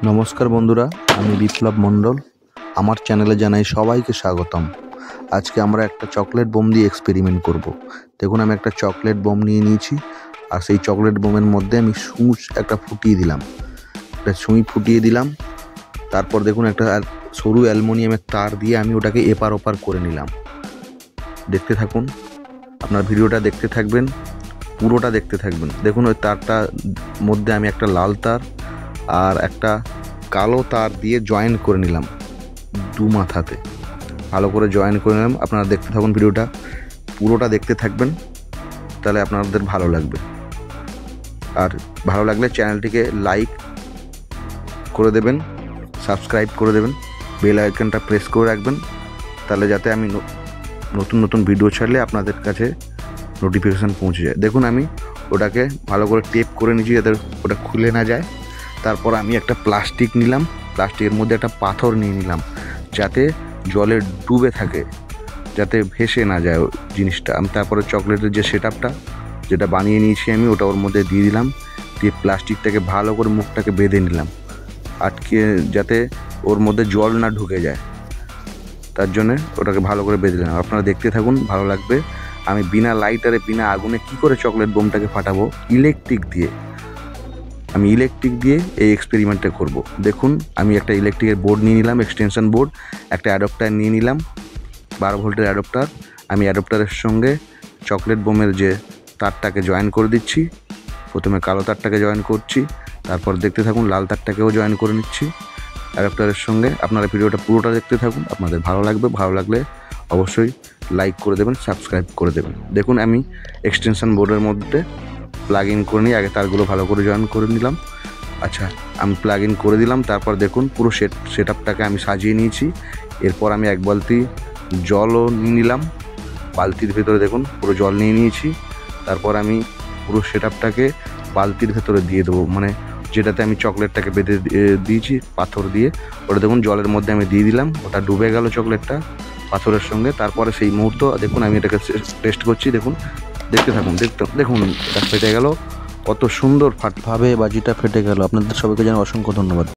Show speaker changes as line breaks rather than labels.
নমস্কার বন্ধুরা, আমি বিপ্লব মণ্ডল। আমার চ্যানেলে জানাই সবাইকে স্বাগতম। আজকে আমরা একটা চকলেট বোম দিয়ে এক্সপেরিমেন্ট করব। দেখুন, আমি একটা চকলেট বোম নিয়ে নিয়েছি, আর সেই চকলেট বোমের মধ্যে আমি সুঁচ একটা ফুটিয়ে দিলাম। একটা সুঁই ফুটিয়ে দিলাম। তারপর দেখুন, একটা সরু অ্যালুমিনিয়ামের তার দিয়ে আমি ওটাকে এপার ওপার করে নিলাম। দেখতে থাকুন, আপনার ভিডিওটা দেখতে থাকবেন, পুরোটা দেখতে থাকবেন। দেখুন, ওই তারটার মধ্যে আমি একটা লাল তার আর একটা কালো তার দিয়ে জয়েন করে নিলাম। দু মাথাতে ভালো করে জয়েন করে নিলাম। আপনারা দেখতে থাকুন, ভিডিওটা পুরোটা দেখতে থাকবেন, তাহলে আপনাদের ভালো লাগবে। আর ভালো লাগলে চ্যানেলটিকে লাইক করে দেবেন, সাবস্ক্রাইব করে দেবেন, বেল আইকনটা প্রেস করে রাখবেন, তাহলে যাতে আমি নতুন নতুন ভিডিও ছাড়লে আপনাদের কাছে নোটিফিকেশান পৌঁছে যায়। দেখুন, আমি ওটাকে ভালো করে টেপ করে নিয়েছি যাতে ওটা খুলে না যায়। তারপর আমি একটা প্লাস্টিক নিলাম, প্লাস্টিকের মধ্যে একটা পাথর নিয়ে নিলাম, যাতে জলে ডুবে থাকে, যাতে ভেসে না যায় ওই জিনিসটা। আমি তারপরে চকলেটের যে সেটআপটা যেটা বানিয়ে নিয়েছি আমি, ওটা ওর মধ্যে দিয়ে দিলাম। দিয়ে প্লাস্টিকটাকে ভালো করে মুখটাকে বেঁধে নিলাম, আটকে, যাতে ওর মধ্যে জল না ঢুকে যায়। তার জন্যে ওটাকে ভালো করে বেঁধে নিলাম। আপনারা দেখতে থাকুন, ভালো লাগবে। আমি বিনা লাইটারে, বিনা আগুনে কী করে চকলেট বোমটাকে ফাটাবো, আমি ইলেকট্রিক দিয়ে এই এক্সপেরিমেন্টটা করব। দেখুন, আমি একটা ইলেকট্রিকের বোর্ড নিয়ে নিলাম, এক্সটেনশন বোর্ড, একটা অ্যাডাপ্টার নিয়ে নিলাম, 12 ভোল্টের অ্যাডাপ্টার। আমি অ্যাডাপ্টারের সঙ্গে চকলেট বোমের যে তারটাকে জয়েন করে দিচ্ছি। প্রথমে কালো তারটাকে জয়েন করছি, তারপর দেখতে থাকুন লাল তারটাকেও জয়েন করে নিচ্ছি অ্যাডাপ্টারের সঙ্গে। আপনারা ভিডিওটা পুরোটা দেখতে থাকুন, আপনাদের ভালো লাগবে। ভালো লাগলে অবশ্যই লাইক করে দেবেন, সাবস্ক্রাইব করে দেবেন। দেখুন, আমি এক্সটেনশন বোর্ডের মধ্যে প্লাগ ইন করে নিই। আগে তারগুলো ভালো করে জয়েন করে নিলাম। আচ্ছা, আমি প্লাগ ইন করে দিলাম। তারপর দেখুন, পুরো সেটআপটাকে আমি সাজিয়ে নিয়েছি। এরপর আমি এক বালতি জলও নিয়ে নিলাম। বালতির ভেতরে দেখুন পুরো জল নিয়ে নিয়েছি। তারপর আমি পুরো সেটআপটাকে বালতির ভেতরে দিয়ে দেবো, মানে যেটাতে আমি চকলেটটাকে বেঁধে দিয়েছি পাথর দিয়ে, ওটা দেখুন জলের মধ্যে আমি দিয়ে দিলাম। ওটা ডুবে গেল চকলেটটা পাথরের সঙ্গে। তারপরে সেই মুহূর্ত দেখুন আমি এটাকে টেস্ট করছি। দেখুন, দেখতে থাকুন, দেখুন এটা ফেটে গেল, কত সুন্দর ভাবে বাজিটা ফেটে গেল। আপনাদের সবাইকে জানাই অসংখ্য ধন্যবাদ।